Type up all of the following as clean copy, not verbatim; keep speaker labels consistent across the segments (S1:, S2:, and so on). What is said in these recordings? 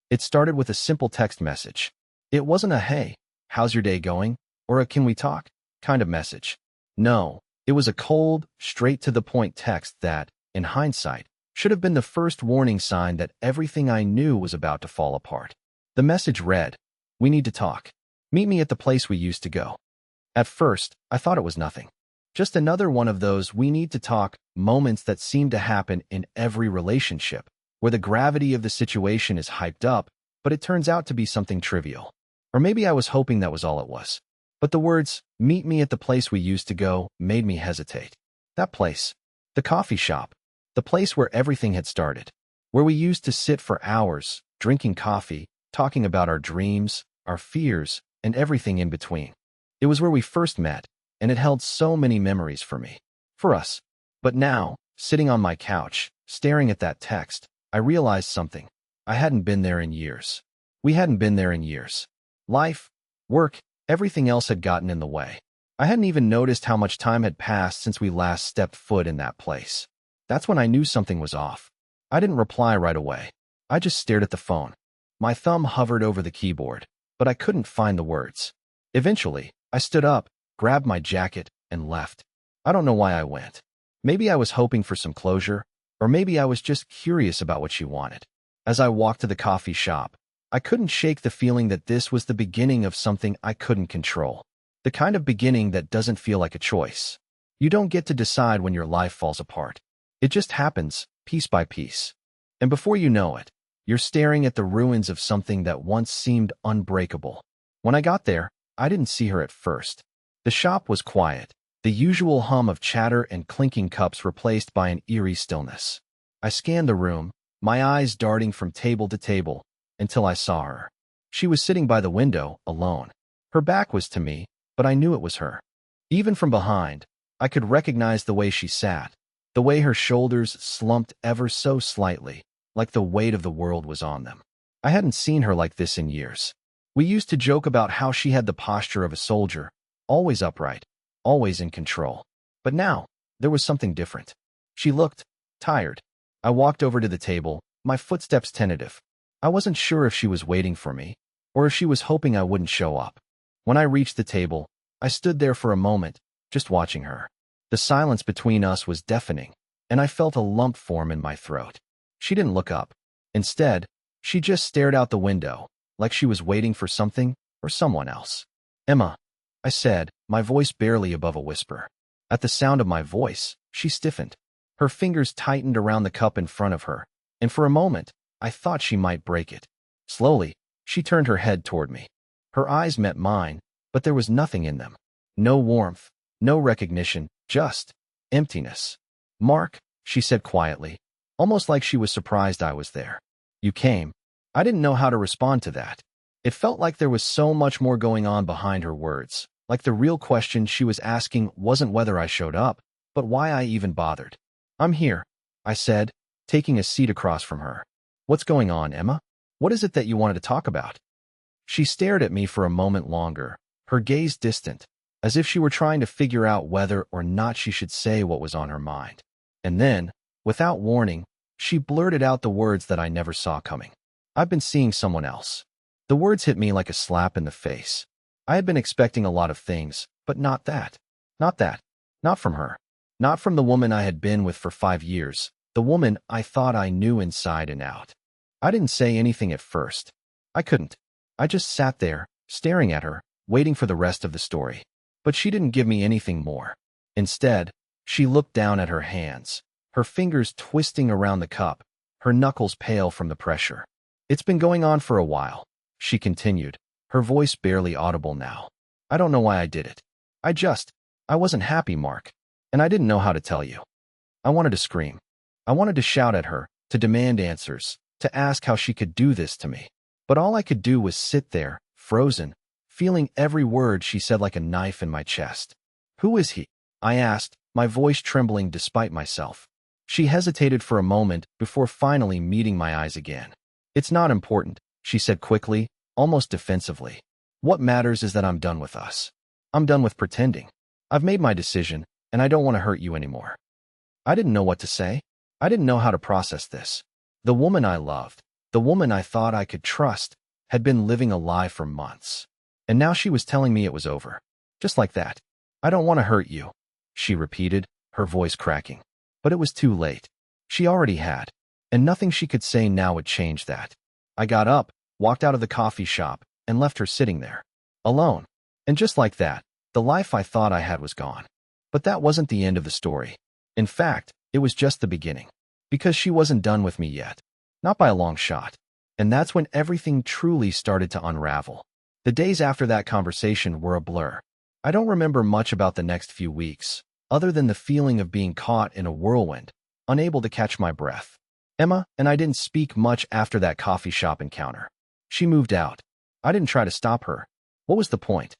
S1: It started with a simple text message. It wasn't a "Hey, how's your day going?" or a "Can we talk?" kind of message. No, it was a cold, straight-to-the-point text that, in hindsight, should have been the first warning sign that everything I knew was about to fall apart. The message read, "We need to talk. Meet me at the place we used to go." At first, I thought it was nothing. Just another one of those "we need to talk" moments that seem to happen in every relationship, where the gravity of the situation is hyped up, but it turns out to be something trivial. Or maybe I was hoping that was all it was. But the words, "meet me at the place we used to go," made me hesitate. That place. The coffee shop. The place where everything had started. Where we used to sit for hours, drinking coffee, talking about our dreams, our fears, and everything in between. It was where we first met, and it held so many memories for me. For us. But now, sitting on my couch, staring at that text, I realized something. I hadn't been there in years. We hadn't been there in years. Life, work, everything else had gotten in the way. I hadn't even noticed how much time had passed since we last stepped foot in that place. That's when I knew something was off. I didn't reply right away. I just stared at the phone. My thumb hovered over the keyboard, but I couldn't find the words. Eventually, I stood up, grabbed my jacket, and left. I don't know why I went. Maybe I was hoping for some closure, or maybe I was just curious about what she wanted. As I walked to the coffee shop, I couldn't shake the feeling that this was the beginning of something I couldn't control. The kind of beginning that doesn't feel like a choice. You don't get to decide when your life falls apart. It just happens, piece by piece. And before you know it, you're staring at the ruins of something that once seemed unbreakable. When I got there, I didn't see her at first. The shop was quiet, the usual hum of chatter and clinking cups replaced by an eerie stillness. I scanned the room, my eyes darting from table to table, until I saw her. She was sitting by the window, alone. Her back was to me, but I knew it was her. Even from behind, I could recognize the way she sat, the way her shoulders slumped ever so slightly, like the weight of the world was on them. I hadn't seen her like this in years. We used to joke about how she had the posture of a soldier, always upright, always in control. But now, there was something different. She looked tired. I walked over to the table, my footsteps tentative. I wasn't sure if she was waiting for me, or if she was hoping I wouldn't show up. When I reached the table, I stood there for a moment, just watching her. The silence between us was deafening, and I felt a lump form in my throat. She didn't look up. Instead, she just stared out the window, like she was waiting for something or someone else. "Emma," I said, my voice barely above a whisper. At the sound of my voice, she stiffened. Her fingers tightened around the cup in front of her, and for a moment, I thought she might break it. Slowly, she turned her head toward me. Her eyes met mine, but there was nothing in them. No warmth, no recognition, just emptiness. "Mark," she said quietly, almost like she was surprised I was there. "You came." I didn't know how to respond to that. It felt like there was so much more going on behind her words, like the real question she was asking wasn't whether I showed up, but why I even bothered. "I'm here," I said, taking a seat across from her. "What's going on, Emma? What is it that you wanted to talk about?" She stared at me for a moment longer, her gaze distant, as if she were trying to figure out whether or not she should say what was on her mind. And then, without warning, she blurted out the words that I never saw coming. "I've been seeing someone else." The words hit me like a slap in the face. I had been expecting a lot of things, but not that. Not that. Not from her. Not from the woman I had been with for 5 years, the woman I thought I knew inside and out. I didn't say anything at first. I couldn't. I just sat there, staring at her, waiting for the rest of the story. But she didn't give me anything more. Instead, she looked down at her hands, her fingers twisting around the cup, her knuckles pale from the pressure. "It's been going on for a while," she continued, her voice barely audible now. "I don't know why I did it. I wasn't happy, Mark, and I didn't know how to tell you." I wanted to scream. I wanted to shout at her, to demand answers, to ask how she could do this to me. But all I could do was sit there, frozen, feeling every word she said like a knife in my chest. "Who is he?" I asked, my voice trembling despite myself. She hesitated for a moment before finally meeting my eyes again. "It's not important," she said quickly, almost defensively. "What matters is that I'm done with us. I'm done with pretending. I've made my decision, and I don't want to hurt you anymore." I didn't know what to say. I didn't know how to process this. The woman I loved, The woman I thought I could trust had been living a lie for months. And now she was telling me it was over. Just like that. I don't want to hurt you, she repeated, her voice cracking. But it was too late. She already had. And nothing she could say now would change that. I got up, walked out of the coffee shop, and left her sitting there. Alone. And just like that, the life I thought I had was gone. But that wasn't the end of the story. In fact, it was just the beginning. Because she wasn't done with me yet. Not by a long shot. And that's when everything truly started to unravel. The days after that conversation were a blur. I don't remember much about the next few weeks, other than the feeling of being caught in a whirlwind, unable to catch my breath. Emma and I didn't speak much after that coffee shop encounter. She moved out. I didn't try to stop her. What was the point?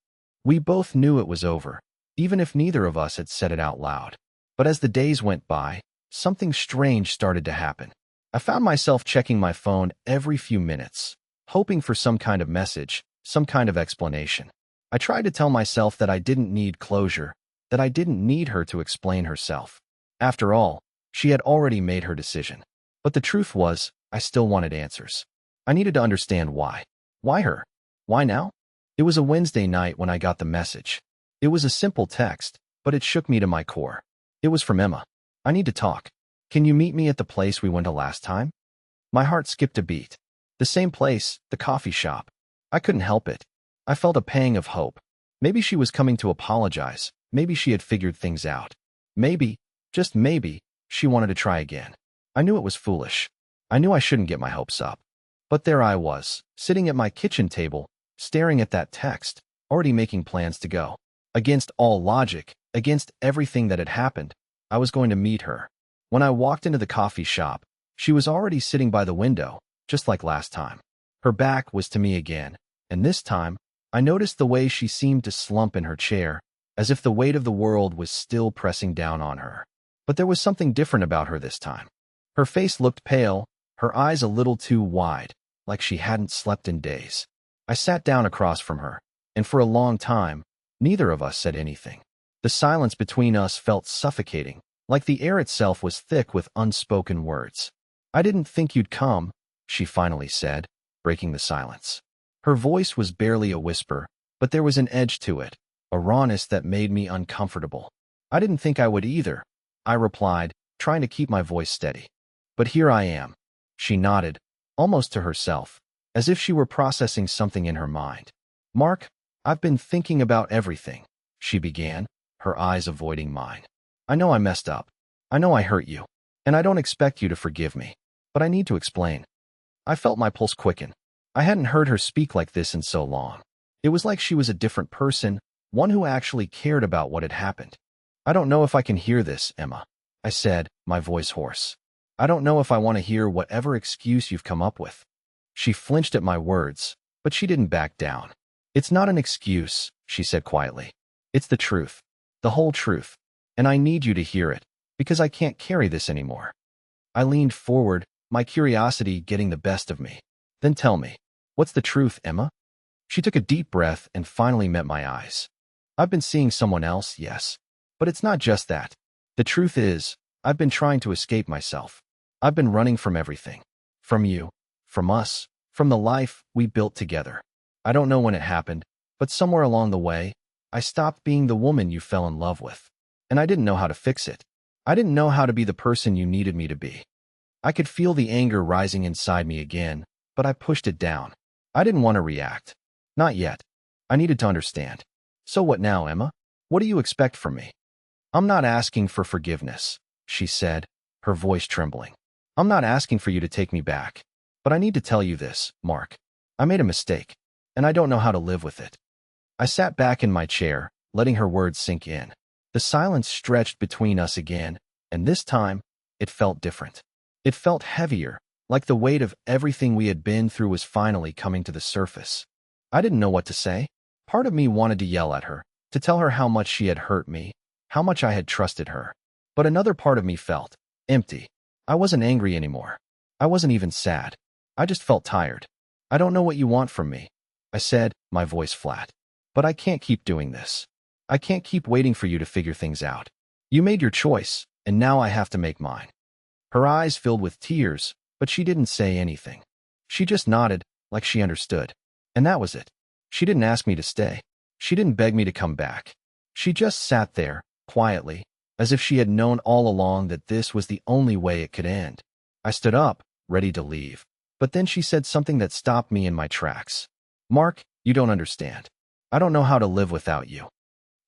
S1: We both knew it was over, even if neither of us had said it out loud. But as the days went by, something strange started to happen. I found myself checking my phone every few minutes, hoping for some kind of message, some kind of explanation. I tried to tell myself that I didn't need closure, that I didn't need her to explain herself. After all, she had already made her decision. But the truth was, I still wanted answers. I needed to understand why. Why her? Why now? It was a Wednesday night when I got the message. It was a simple text, but it shook me to my core. It was from Emma. I need to talk. Can you meet me at the place we went to last time? My heart skipped a beat. The same place, the coffee shop. I couldn't help it. I felt a pang of hope. Maybe she was coming to apologize. Maybe she had figured things out. Maybe, just maybe, she wanted to try again. I knew it was foolish. I knew I shouldn't get my hopes up. But there I was, sitting at my kitchen table, staring at that text, already making plans to go. Against all logic, against everything that had happened, I was going to meet her. When I walked into the coffee shop, she was already sitting by the window, just like last time. Her back was to me again, and this time, I noticed the way she seemed to slump in her chair, as if the weight of the world was still pressing down on her. But there was something different about her this time. Her face looked pale, her eyes a little too wide, like she hadn't slept in days. I sat down across from her, and for a long time, neither of us said anything. The silence between us felt suffocating, like the air itself was thick with unspoken words. I didn't think you'd come, she finally said, breaking the silence. Her voice was barely a whisper, but there was an edge to it, a rawness that made me uncomfortable. I didn't think I would either, I replied, trying to keep my voice steady. But here I am. She nodded, almost to herself, as if she were processing something in her mind. Mark, I've been thinking about everything, she began, her eyes avoiding mine. I know I messed up. I know I hurt you. And I don't expect you to forgive me. But I need to explain. I felt my pulse quicken. I hadn't heard her speak like this in so long. It was like she was a different person, one who actually cared about what had happened. I don't know if I can hear this, Emma, I said, my voice hoarse. I don't know if I want to hear whatever excuse you've come up with. She flinched at my words, but she didn't back down. It's not an excuse, she said quietly. It's the truth. The whole truth. And I need you to hear it, because I can't carry this anymore. I leaned forward, my curiosity getting the best of me. Then tell me, what's the truth, Emma? She took a deep breath and finally met my eyes. I've been seeing someone else, yes. But it's not just that. The truth is, I've been trying to escape myself. I've been running from everything. From you, from us, from the life we built together. I don't know when it happened, but somewhere along the way, I stopped being the woman you fell in love with. And I didn't know how to fix it. I didn't know how to be the person you needed me to be. I could feel the anger rising inside me again, but I pushed it down. I didn't want to react. Not yet. I needed to understand. So what now, Emma? What do you expect from me? I'm not asking for forgiveness, she said, her voice trembling. I'm not asking for you to take me back. But I need to tell you this, Mark. I made a mistake, and I don't know how to live with it. I sat back in my chair, letting her words sink in. The silence stretched between us again, and this time, it felt different. It felt heavier, like the weight of everything we had been through was finally coming to the surface. I didn't know what to say. Part of me wanted to yell at her, to tell her how much she had hurt me, how much I had trusted her. But another part of me felt empty. I wasn't angry anymore. I wasn't even sad. I just felt tired. I don't know what you want from me, I said, my voice flat. But I can't keep doing this. I can't keep waiting for you to figure things out. You made your choice, and now I have to make mine. Her eyes filled with tears, but she didn't say anything. She just nodded, like she understood. And that was it. She didn't ask me to stay. She didn't beg me to come back. She just sat there, quietly, as if she had known all along that this was the only way it could end. I stood up, ready to leave. But then she said something that stopped me in my tracks. Mark, you don't understand. I don't know how to live without you.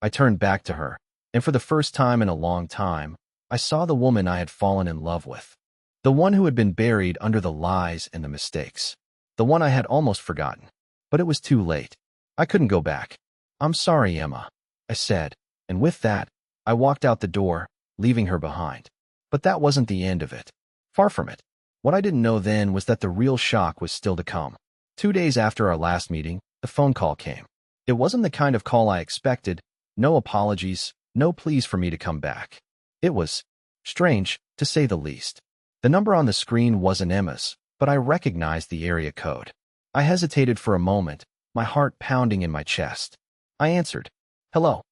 S1: I turned back to her, and for the first time in a long time, I saw the woman I had fallen in love with. The one who had been buried under the lies and the mistakes. The one I had almost forgotten. But it was too late. I couldn't go back. I'm sorry, Emma, I said, and with that, I walked out the door, leaving her behind. But that wasn't the end of it. Far from it. What I didn't know then was that the real shock was still to come. 2 days after our last meeting, the phone call came. It wasn't the kind of call I expected. No apologies, no pleas for me to come back. It was strange, to say the least. The number on the screen wasn't Emma's, but I recognized the area code. I hesitated for a moment, my heart pounding in my chest. I answered. Hello.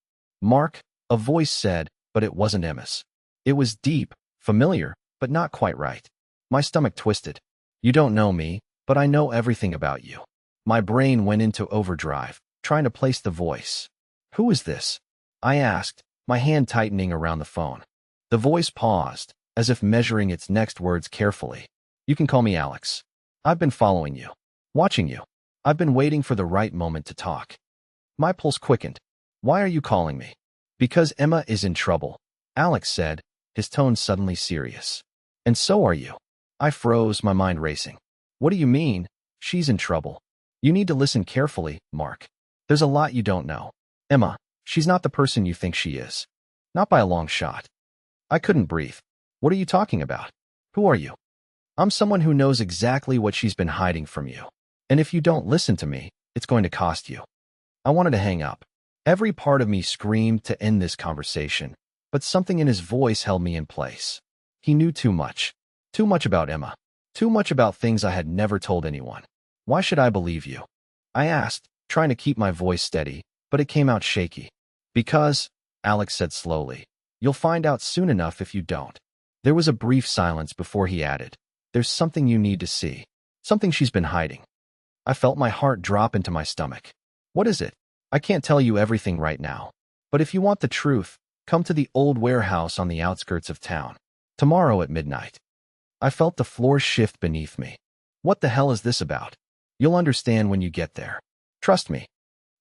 S1: Mark, a voice said, but it wasn't Emma's. It was deep, familiar, but not quite right. My stomach twisted. You don't know me, but I know everything about you. My brain went into overdrive, trying to place the voice. Who is this? I asked, my hand tightening around the phone. The voice paused, as if measuring its next words carefully. You can call me Alex. I've been following you. Watching you. I've been waiting for the right moment to talk. My pulse quickened. Why are you calling me? Because Emma is in trouble, Alex said, his tone suddenly serious. And so are you. I froze, my mind racing. What do you mean? She's in trouble. You need to listen carefully, Mark. There's a lot you don't know. Emma, she's not the person you think she is. Not by a long shot. I couldn't breathe. What are you talking about? Who are you? I'm someone who knows exactly what she's been hiding from you. And if you don't listen to me, it's going to cost you. I wanted to hang up. Every part of me screamed to end this conversation, but something in his voice held me in place. He knew too much. Too much about Emma. Too much about things I had never told anyone. Why should I believe you? I asked, trying to keep my voice steady, but it came out shaky. Because, Alex said slowly, you'll find out soon enough if you don't. There was a brief silence before he added, there's something you need to see. Something she's been hiding. I felt my heart drop into my stomach. What is it? I can't tell you everything right now. But if you want the truth, come to the old warehouse on the outskirts of town. Tomorrow at midnight. I felt the floor shift beneath me. What the hell is this about? You'll understand when you get there. Trust me.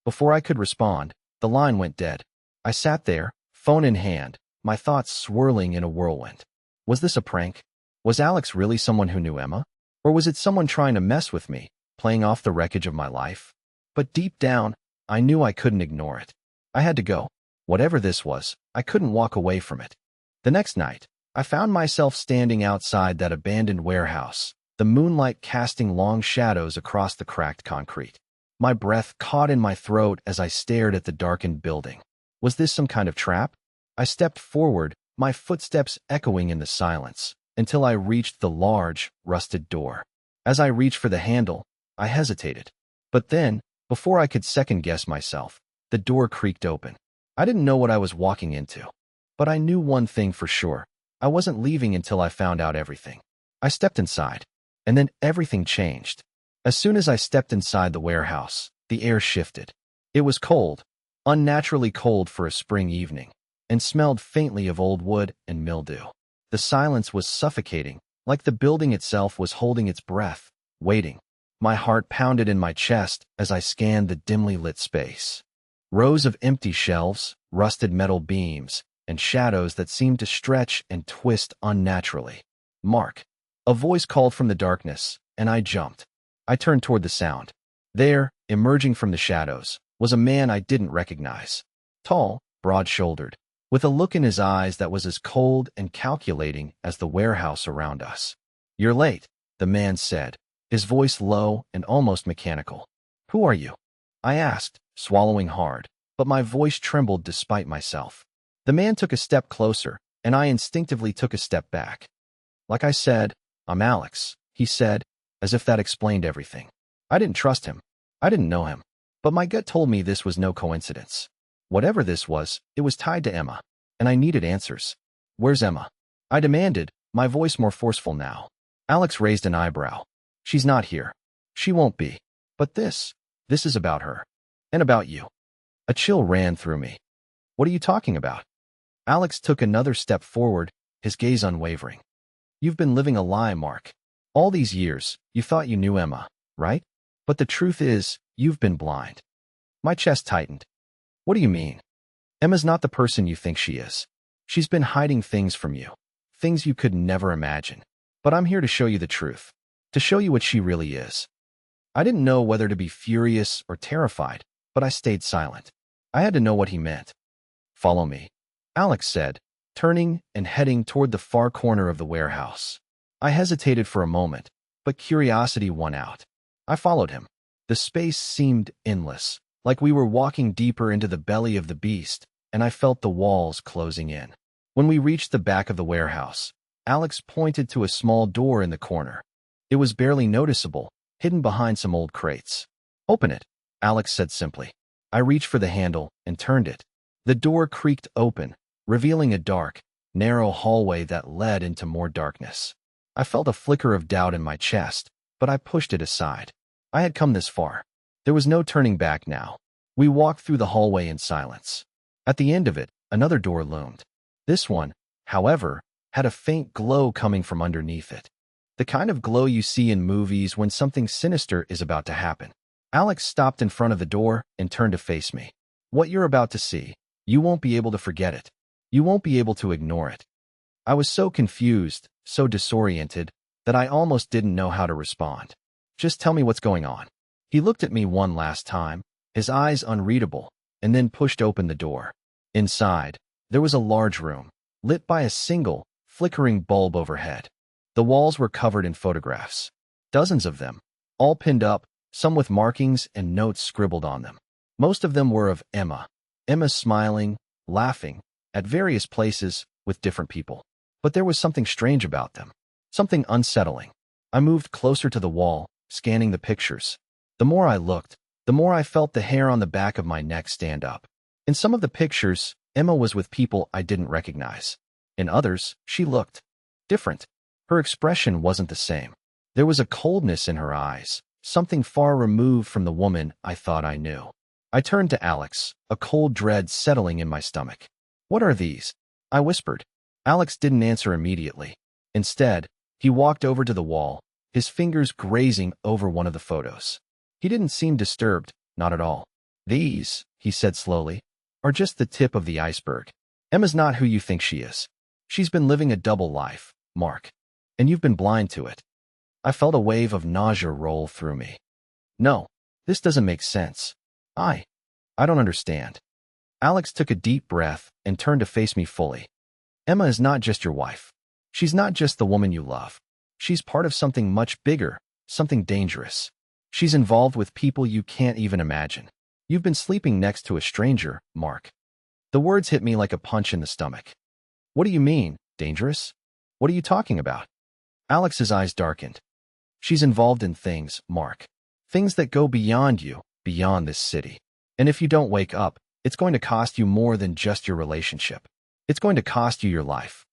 S1: Before I could respond, the line went dead. I sat there, phone in hand, my thoughts swirling in a whirlwind. Was this a prank? Was Alex really someone who knew Emma? Or was it someone trying to mess with me, playing off the wreckage of my life? But deep down, I knew I couldn't ignore it. I had to go. Whatever this was, I couldn't walk away from it. The next night, I found myself standing outside that abandoned warehouse, the moonlight casting long shadows across the cracked concrete. My breath caught in my throat as I stared at the darkened building. Was this some kind of trap? I stepped forward, my footsteps echoing in the silence, until I reached the large, rusted door. As I reached for the handle, I hesitated. But then, before I could second-guess myself, the door creaked open. I didn't know what I was walking into. But I knew one thing for sure. I wasn't leaving until I found out everything. I stepped inside, and then everything changed. As soon as I stepped inside the warehouse, the air shifted. It was cold, unnaturally cold for a spring evening, and smelled faintly of old wood and mildew. The silence was suffocating, like the building itself was holding its breath, waiting. My heart pounded in my chest as I scanned the dimly lit space. Rows of empty shelves, rusted metal beams, and shadows that seemed to stretch and twist unnaturally. Mark. A voice called from the darkness, and I jumped. I turned toward the sound. There, emerging from the shadows, was a man I didn't recognize. Tall, broad-shouldered, with a look in his eyes that was as cold and calculating as the warehouse around us. You're late, the man said, his voice low and almost mechanical. Who are you? I asked, swallowing hard, but my voice trembled despite myself. The man took a step closer, and I instinctively took a step back. Like I said, I'm Alex, he said, as if that explained everything. I didn't trust him. I didn't know him. But my gut told me this was no coincidence. Whatever this was, it was tied to Emma, and I needed answers. Where's Emma? I demanded, my voice more forceful now. Alex raised an eyebrow. She's not here. She won't be. But this is about her. And about you. A chill ran through me. What are you talking about? Alex took another step forward, his gaze unwavering. You've been living a lie, Mark. All these years, you thought you knew Emma, right? But the truth is, you've been blind. My chest tightened. What do you mean? Emma's not the person you think she is. She's been hiding things from you. Things you could never imagine. But I'm here to show you the truth. To show you what she really is. I didn't know whether to be furious or terrified, but I stayed silent. I had to know what he meant. Follow me, Alex said, turning and heading toward the far corner of the warehouse. I hesitated for a moment, but curiosity won out. I followed him. The space seemed endless, like we were walking deeper into the belly of the beast, and I felt the walls closing in. When we reached the back of the warehouse, Alex pointed to a small door in the corner. It was barely noticeable, hidden behind some old crates. Open it, Alex said simply. I reached for the handle and turned it. The door creaked open, revealing a dark, narrow hallway that led into more darkness. I felt a flicker of doubt in my chest, but I pushed it aside. I had come this far. There was no turning back now. We walked through the hallway in silence. At the end of it, another door loomed. This one, however, had a faint glow coming from underneath it. The kind of glow you see in movies when something sinister is about to happen. Alex stopped in front of the door and turned to face me. What you're about to see, you won't be able to forget it. You won't be able to ignore it. I was so confused, so disoriented, that I almost didn't know how to respond. Just tell me what's going on. He looked at me one last time, his eyes unreadable, and then pushed open the door. Inside, there was a large room, lit by a single, flickering bulb overhead. The walls were covered in photographs. Dozens of them, all pinned up, some with markings and notes scribbled on them. Most of them were of Emma. Emma smiling, laughing, at various places, with different people. But there was something strange about them. Something unsettling. I moved closer to the wall, scanning the pictures. The more I looked, the more I felt the hair on the back of my neck stand up. In some of the pictures, Emma was with people I didn't recognize. In others, she looked different. Her expression wasn't the same. There was a coldness in her eyes, something far removed from the woman I thought I knew. I turned to Alex, a cold dread settling in my stomach. What are these? I whispered. Alex didn't answer immediately. Instead, he walked over to the wall, his fingers grazing over one of the photos. He didn't seem disturbed, not at all. These, he said slowly, are just the tip of the iceberg. Emma's not who you think she is. She's been living a double life, Mark. And you've been blind to it. I felt a wave of nausea roll through me. No, this doesn't make sense. I don't understand. Alex took a deep breath and turned to face me fully. Emma is not just your wife. She's not just the woman you love. She's part of something much bigger, something dangerous. She's involved with people you can't even imagine. You've been sleeping next to a stranger, Mark. The words hit me like a punch in the stomach. What do you mean, dangerous? What are you talking about? Alex's eyes darkened. She's involved in things, Mark. Things that go beyond you, beyond this city. And if you don't wake up, it's going to cost you more than just your relationship. It's going to cost you your life.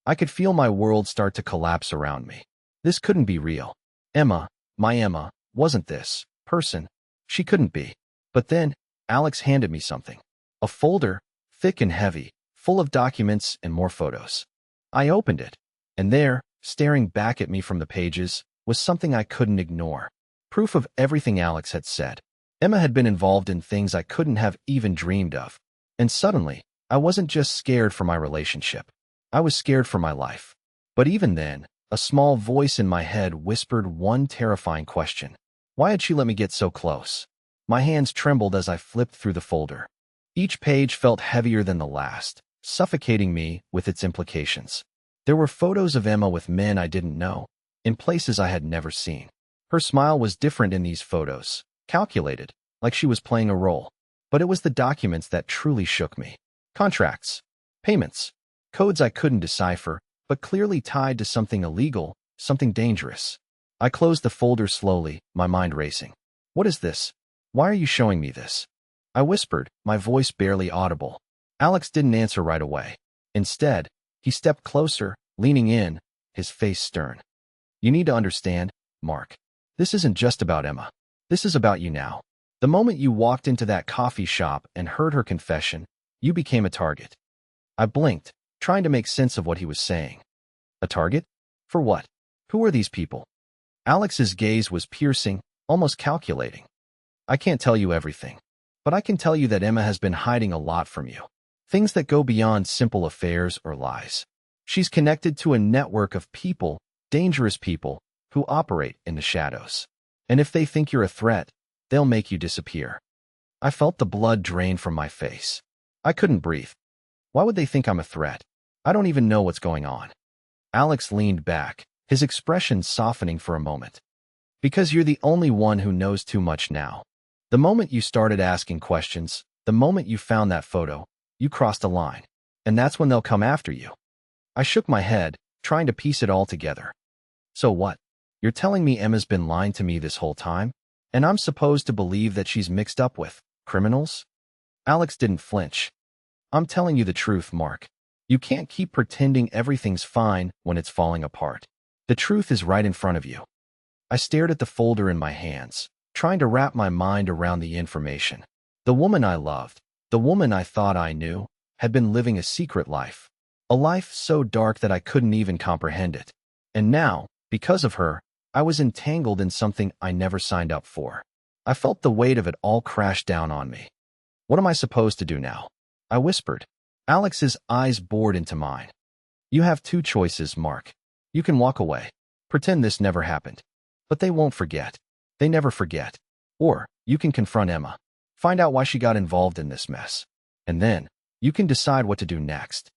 S1: I could feel my world start to collapse around me. This couldn't be real. Emma, my Emma, wasn't this person. She couldn't be. But then, Alex handed me something. A folder, thick and heavy, full of documents and more photos. I opened it, and there, staring back at me from the pages, was something I couldn't ignore. Proof of everything Alex had said. Emma had been involved in things I couldn't have even dreamed of. And suddenly, I wasn't just scared for my relationship. I was scared for my life. But even then, a small voice in my head whispered one terrifying question. Why had she let me get so close? My hands trembled as I flipped through the folder. Each page felt heavier than the last, suffocating me with its implications. There were photos of Emma with men I didn't know, in places I had never seen. Her smile was different in these photos, calculated, like she was playing a role. But it was the documents that truly shook me. Contracts, payments, codes I couldn't decipher, but clearly tied to something illegal, something dangerous. I closed the folder slowly, my mind racing. What is this? Why are you showing me this? I whispered, my voice barely audible. Alex didn't answer right away. Instead, he stepped closer, leaning in, his face stern. You need to understand, Mark. This isn't just about Emma. This is about you now. The moment you walked into that coffee shop and heard her confession, you became a target. I blinked, trying to make sense of what he was saying. A target? For what? Who are these people? Alex's gaze was piercing, almost calculating. I can't tell you everything, but I can tell you that Emma has been hiding a lot from you. Things that go beyond simple affairs or lies. She's connected to a network of people, dangerous people, who operate in the shadows. And if they think you're a threat, they'll make you disappear. I felt the blood drain from my face. I couldn't breathe. Why would they think I'm a threat? I don't even know what's going on. Alex leaned back, his expression softening for a moment. Because you're the only one who knows too much now. The moment you started asking questions, the moment you found that photo, you crossed a line. And that's when they'll come after you. I shook my head, trying to piece it all together. So what? You're telling me Emma's been lying to me this whole time? And I'm supposed to believe that she's mixed up with criminals? Alex didn't flinch. I'm telling you the truth, Mark. You can't keep pretending everything's fine when it's falling apart. The truth is right in front of you. I stared at the folder in my hands, trying to wrap my mind around the information. The woman I loved, the woman I thought I knew, had been living a secret life. A life so dark that I couldn't even comprehend it. And now, because of her, I was entangled in something I never signed up for. I felt the weight of it all crash down on me. What am I supposed to do now? I whispered. Alex's eyes bored into mine. You have two choices, Mark. You can walk away. Pretend this never happened. But they won't forget. They never forget. Or, you can confront Emma. Find out why she got involved in this mess. And then, you can decide what to do next.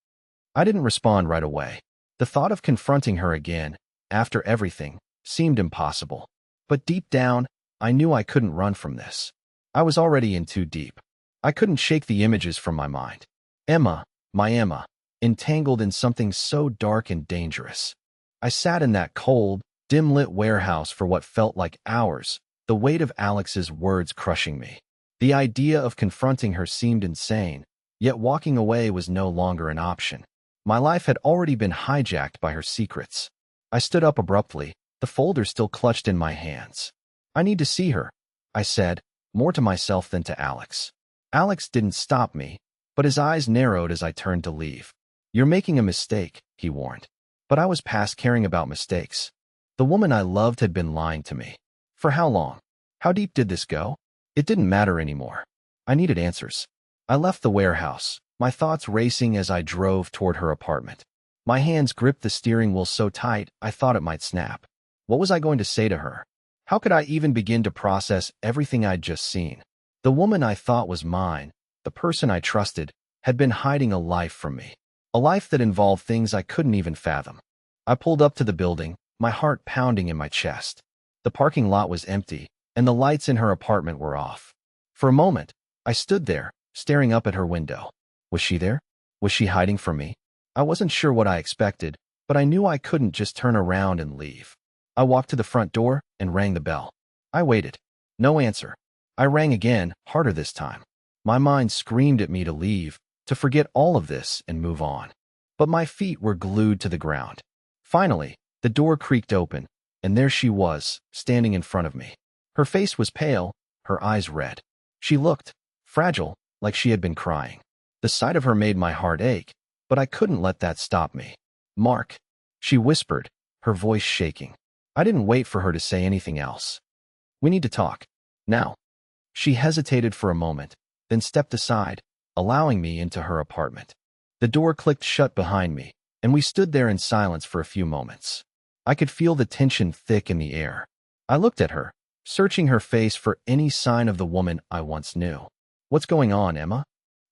S1: I didn't respond right away. The thought of confronting her again, after everything, seemed impossible. But deep down, I knew I couldn't run from this. I was already in too deep. I couldn't shake the images from my mind. Emma, my Emma, entangled in something so dark and dangerous. I sat in that cold, dim-lit warehouse for what felt like hours, the weight of Alex's words crushing me. The idea of confronting her seemed insane, yet walking away was no longer an option. My life had already been hijacked by her secrets. I stood up abruptly, the folder still clutched in my hands. I need to see her, I said, more to myself than to Alex. Alex didn't stop me, but his eyes narrowed as I turned to leave. You're making a mistake, he warned. But I was past caring about mistakes. The woman I loved had been lying to me. For how long? How deep did this go? It didn't matter anymore. I needed answers. I left the warehouse, my thoughts racing as I drove toward her apartment. My hands gripped the steering wheel so tight I thought it might snap. What was I going to say to her? How could I even begin to process everything I'd just seen? The woman I thought was mine, the person I trusted, had been hiding a life from me. A life that involved things I couldn't even fathom. I pulled up to the building, my heart pounding in my chest. The parking lot was empty, and the lights in her apartment were off. For a moment, I stood there, staring up at her window. Was she there? Was she hiding from me? I wasn't sure what I expected, but I knew I couldn't just turn around and leave. I walked to the front door and rang the bell. I waited. No answer. I rang again, harder this time. My mind screamed at me to leave, to forget all of this and move on. But my feet were glued to the ground. Finally, the door creaked open, and there she was, standing in front of me. Her face was pale, her eyes red. She looked fragile, like she had been crying. The sight of her made my heart ache, but I couldn't let that stop me. Mark, she whispered, her voice shaking. I didn't wait for her to say anything else. We need to talk. Now. She hesitated for a moment, then stepped aside, allowing me into her apartment. The door clicked shut behind me, and we stood there in silence for a few moments. I could feel the tension thick in the air. I looked at her, searching her face for any sign of the woman I once knew. What's going on, Emma?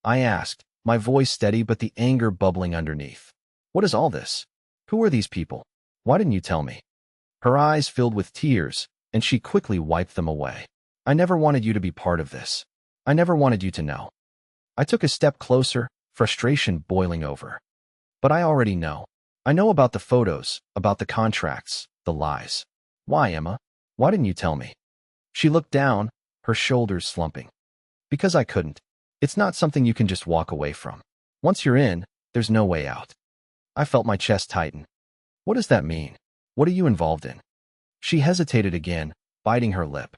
S1: I asked, my voice steady but the anger bubbling underneath. What is all this? Who are these people? Why didn't you tell me? Her eyes filled with tears, and she quickly wiped them away. I never wanted you to be part of this. I never wanted you to know. I took a step closer, frustration boiling over. But I already know. I know about the photos, about the contracts, the lies. Why, Emma? Why didn't you tell me? She looked down, her shoulders slumping. Because I couldn't. It's not something you can just walk away from. Once you're in, there's no way out. I felt my chest tighten. What does that mean? What are you involved in? She hesitated again, biting her lip.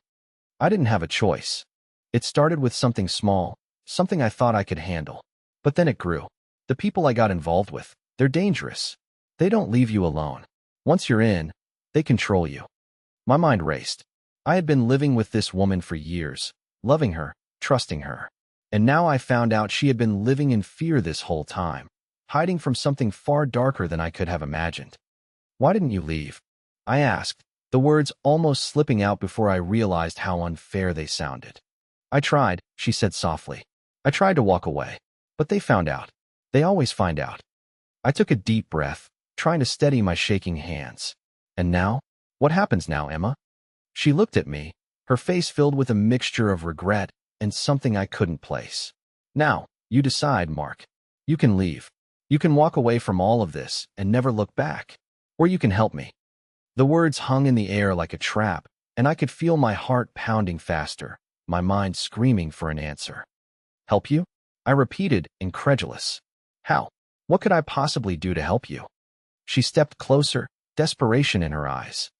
S1: I didn't have a choice. It started with something small, something I thought I could handle. But then it grew. The people I got involved with, they're dangerous. They don't leave you alone. Once you're in, they control you. My mind raced. I had been living with this woman for years, loving her, trusting her. And now I found out she had been living in fear this whole time, hiding from something far darker than I could have imagined. Why didn't you leave? I asked, the words almost slipping out before I realized how unfair they sounded. I tried, she said softly. I tried to walk away, but they found out. They always find out. I took a deep breath, trying to steady my shaking hands. And now? What happens now, Emma? She looked at me, her face filled with a mixture of regret and something I couldn't place. Now, you decide, Mark. You can leave. You can walk away from all of this and never look back. Or you can help me. The words hung in the air like a trap, and I could feel my heart pounding faster, my mind screaming for an answer. Help you? I repeated, incredulous. How? What could I possibly do to help you? She stepped closer, desperation in her eyes.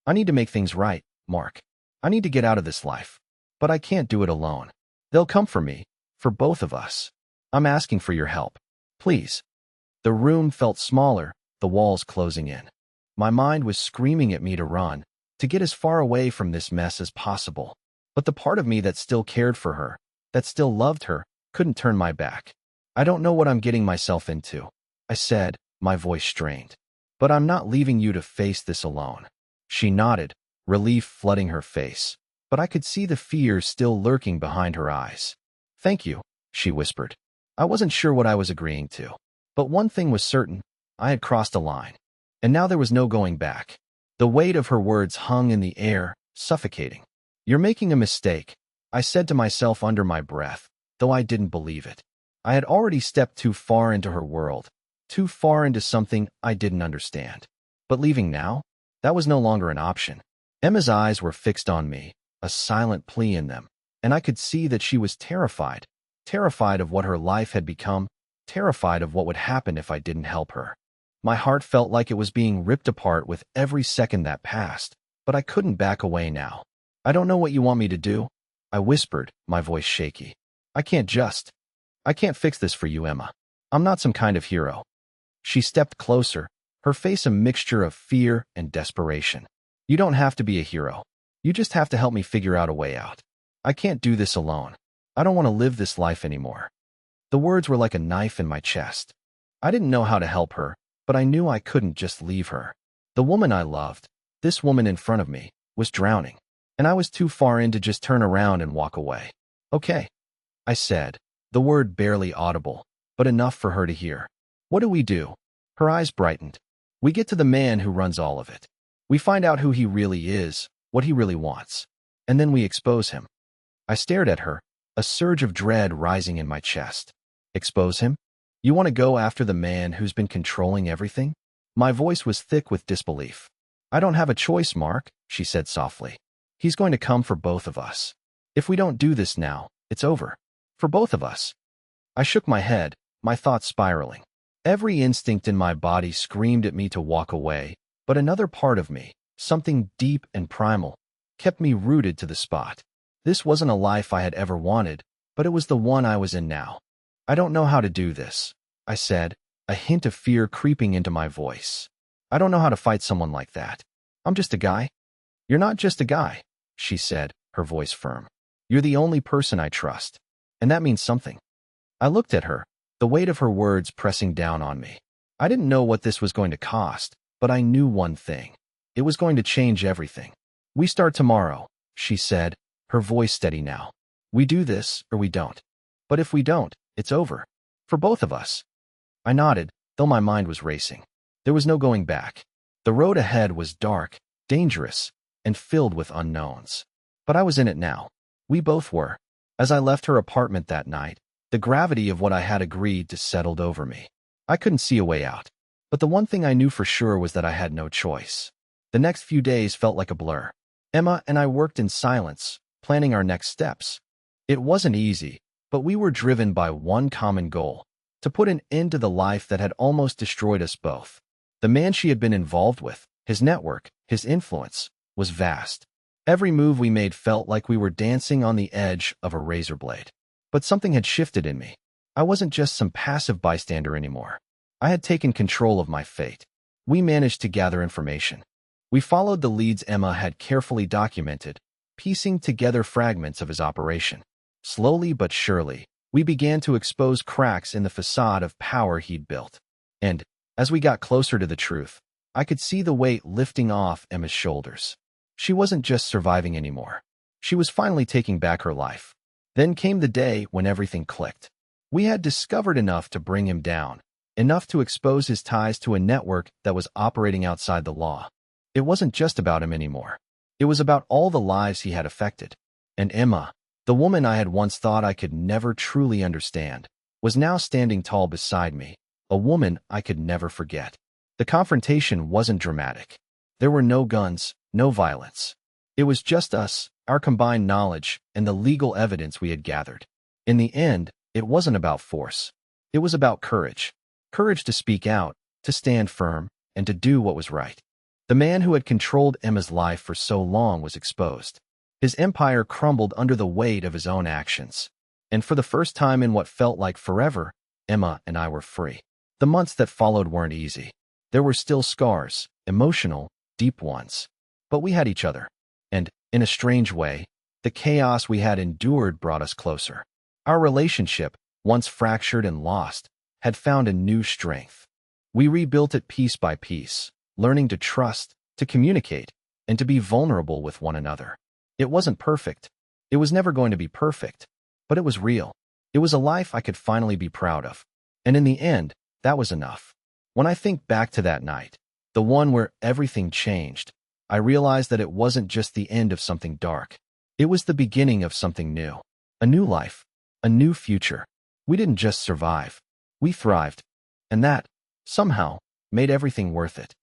S1: I need to make things right, Mark. I need to get out of this life. But I can't do it alone. They'll come for me, for both of us. I'm asking for your help. Please. The room felt smaller, the walls closing in. My mind was screaming at me to run, to get as far away from this mess as possible. But the part of me that still cared for her, that still loved her, couldn't turn my back. I don't know what I'm getting myself into, I said, my voice strained. But I'm not leaving you to face this alone. She nodded, relief flooding her face, but I could see the fear still lurking behind her eyes. Thank you, she whispered. I wasn't sure what I was agreeing to. But one thing was certain, I had crossed a line. And now there was no going back. The weight of her words hung in the air, suffocating. You're making a mistake, I said to myself under my breath, though I didn't believe it. I had already stepped too far into her world, too far into something I didn't understand. But leaving now? That was no longer an option. Emma's eyes were fixed on me, a silent plea in them, and I could see that she was terrified, terrified of what her life had become, terrified of what would happen if I didn't help her. My heart felt like it was being ripped apart with every second that passed, but I couldn't back away now. I don't know what you want me to do, I whispered, my voice shaky. I can't fix this for you, Emma. I'm not some kind of hero. She stepped closer, her face a mixture of fear and desperation. You don't have to be a hero. You just have to help me figure out a way out. I can't do this alone. I don't want to live this life anymore. The words were like a knife in my chest. I didn't know how to help her, but I knew I couldn't just leave her. The woman I loved, this woman in front of me, was drowning, and I was too far in to just turn around and walk away. Okay, I said, the word barely audible, but enough for her to hear. What do we do? Her eyes brightened. We get to the man who runs all of it. We find out who he really is, what he really wants, and then we expose him. I stared at her, a surge of dread rising in my chest. Expose him? You want to go after the man who's been controlling everything? My voice was thick with disbelief. I don't have a choice, Mark, she said softly. He's going to come for both of us. If we don't do this now, it's over. For both of us. I shook my head, my thoughts spiraling. Every instinct in my body screamed at me to walk away, but another part of me, something deep and primal, kept me rooted to the spot. This wasn't a life I had ever wanted, but it was the one I was in now. I don't know how to do this, I said, a hint of fear creeping into my voice. I don't know how to fight someone like that. I'm just a guy. You're not just a guy, she said, her voice firm. You're the only person I trust, and that means something. I looked at her, the weight of her words pressing down on me. I didn't know what this was going to cost, but I knew one thing. It was going to change everything. We start tomorrow, she said, her voice steady now. We do this or we don't. But if we don't, it's over. For both of us. I nodded, though my mind was racing. There was no going back. The road ahead was dark, dangerous, and filled with unknowns. But I was in it now. We both were. As I left her apartment that night, the gravity of what I had agreed to settled over me. I couldn't see a way out. But the one thing I knew for sure was that I had no choice. The next few days felt like a blur. Emma and I worked in silence, planning our next steps. It wasn't easy, but we were driven by one common goal, to put an end to the life that had almost destroyed us both. The man she had been involved with, his network, his influence, was vast. Every move we made felt like we were dancing on the edge of a razor blade. But something had shifted in me. I wasn't just some passive bystander anymore. I had taken control of my fate. We managed to gather information. We followed the leads Emma had carefully documented, piecing together fragments of his operation. Slowly but surely, we began to expose cracks in the facade of power he'd built. And, as we got closer to the truth, I could see the weight lifting off Emma's shoulders. She wasn't just surviving anymore. She was finally taking back her life. Then came the day when everything clicked. We had discovered enough to bring him down, enough to expose his ties to a network that was operating outside the law. It wasn't just about him anymore. It was about all the lives he had affected. And Emma, the woman I had once thought I could never truly understand, was now standing tall beside me, a woman I could never forget. The confrontation wasn't dramatic. There were no guns, no violence. It was just us, our combined knowledge, and the legal evidence we had gathered. In the end, it wasn't about force. It was about courage. Courage to speak out, to stand firm, and to do what was right. The man who had controlled Emma's life for so long was exposed. His empire crumbled under the weight of his own actions. And for the first time in what felt like forever, Emma and I were free. The months that followed weren't easy. There were still scars, emotional, deep ones. But we had each other. And, in a strange way, the chaos we had endured brought us closer. Our relationship, once fractured and lost, had found a new strength. We rebuilt it piece by piece, learning to trust, to communicate, and to be vulnerable with one another. It wasn't perfect. It was never going to be perfect. But it was real. It was a life I could finally be proud of. And in the end, that was enough. When I think back to that night, the one where everything changed, I realized that it wasn't just the end of something dark. It was the beginning of something new. A new life. A new future. We didn't just survive. We thrived. And that, somehow, made everything worth it.